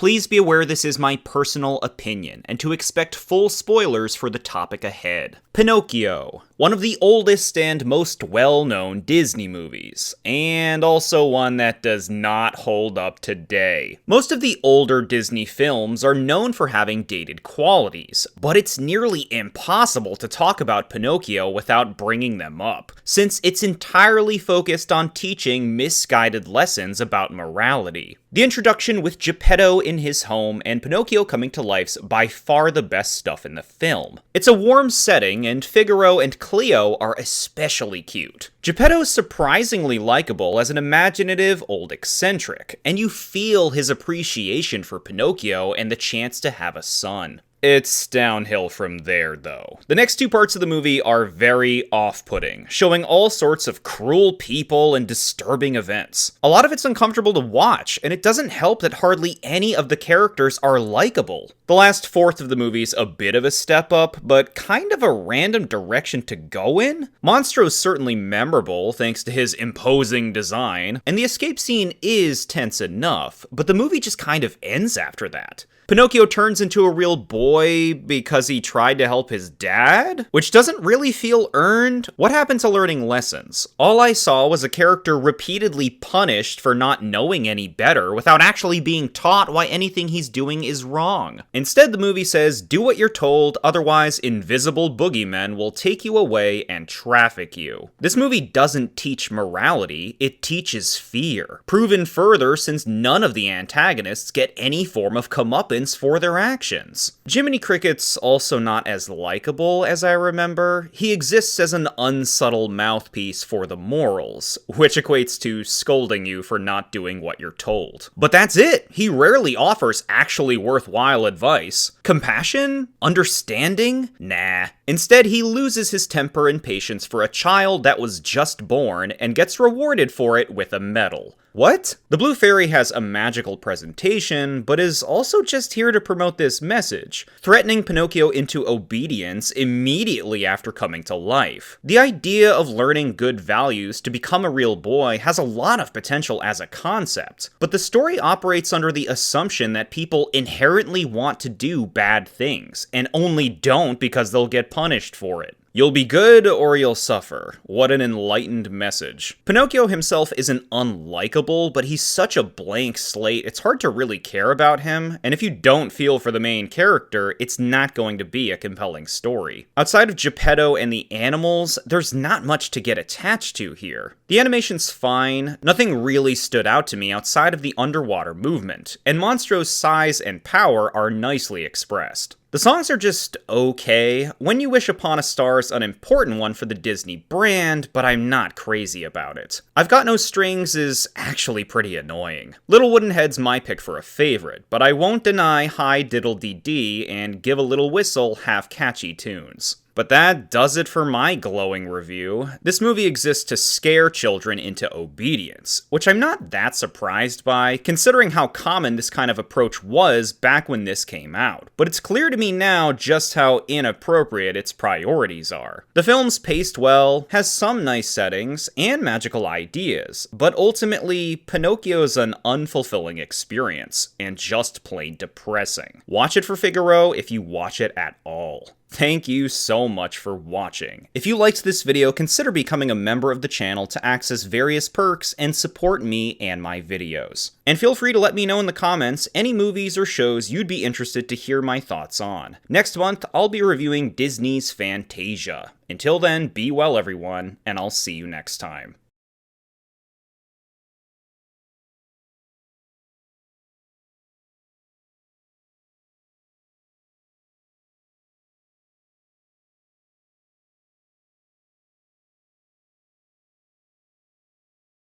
Please be aware this is my personal opinion, and to expect full spoilers for the topic ahead. Pinocchio, one of the oldest and most well-known Disney movies, and also one that does not hold up today. Most of the older Disney films are known for having dated qualities, but it's nearly impossible to talk about Pinocchio without bringing them up, since it's entirely focused on teaching misguided lessons about morality. The introduction with Geppetto in his home and Pinocchio coming to life's by far the best stuff in the film. It's a warm setting, and Figaro and Cleo are especially cute. Geppetto's surprisingly likable as an imaginative old eccentric, and you feel his appreciation for Pinocchio and the chance to have a son. It's downhill from there, though. The next two parts of the movie are very off-putting, showing all sorts of cruel people and disturbing events. A lot of it's uncomfortable to watch, and it doesn't help that hardly any of the characters are likable. The last fourth of the movie's a bit of a step up, but kind of a random direction to go in. Monstro's certainly memorable, thanks to his imposing design, and the escape scene is tense enough, but the movie just kind of ends after that. Pinocchio turns into a real boy because he tried to help his dad? Which doesn't really feel earned. What happened to learning lessons? All I saw was a character repeatedly punished for not knowing any better without actually being taught why anything he's doing is wrong. Instead, the movie says, do what you're told, otherwise invisible boogeymen will take you away and traffic you. This movie doesn't teach morality, it teaches fear. Proven further since none of the antagonists get any form of comeuppance for their actions. Jiminy Cricket's also not as likable as I remember. He exists as an unsubtle mouthpiece for the morals, which equates to scolding you for not doing what you're told. But that's it! He rarely offers actually worthwhile advice. Compassion? Understanding? Nah. Instead, he loses his temper and patience for a child that was just born and gets rewarded for it with a medal. What? The Blue Fairy has a magical presentation, but is also just here to promote this message, threatening Pinocchio into obedience immediately after coming to life. The idea of learning good values to become a real boy has a lot of potential as a concept, but the story operates under the assumption that people inherently want to do bad things, and only don't because they'll get punished for it. You'll be good or you'll suffer. What an enlightened message. Pinocchio himself isn't unlikable, but he's such a blank slate, it's hard to really care about him, and if you don't feel for the main character, it's not going to be a compelling story. Outside of Geppetto and the animals, there's not much to get attached to here. The animation's fine, nothing really stood out to me outside of the underwater movement, and Monstro's size and power are nicely expressed. The songs are just okay. When You Wish Upon a Star's an important one for the Disney brand, but I'm not crazy about it. I've Got No Strings is actually pretty annoying. Little Wooden Head's my pick for a favorite, but I won't deny Hi Diddle Dee Dee and Give a Little Whistle have catchy tunes. But that does it for my glowing review. This movie exists to scare children into obedience, which I'm not that surprised by, considering how common this kind of approach was back when this came out. But it's clear to me now just how inappropriate its priorities are. The film's paced well, has some nice settings, and magical ideas, but ultimately, Pinocchio's an unfulfilling experience, and just plain depressing. Watch it for Figaro if you watch it at all. Thank you so much for watching. If you liked this video, consider becoming a member of the channel to access various perks and support me and my videos. And feel free to let me know in the comments any movies or shows you'd be interested to hear my thoughts on. Next month, I'll be reviewing Disney's Fantasia. Until then, be well everyone, and I'll see you next time.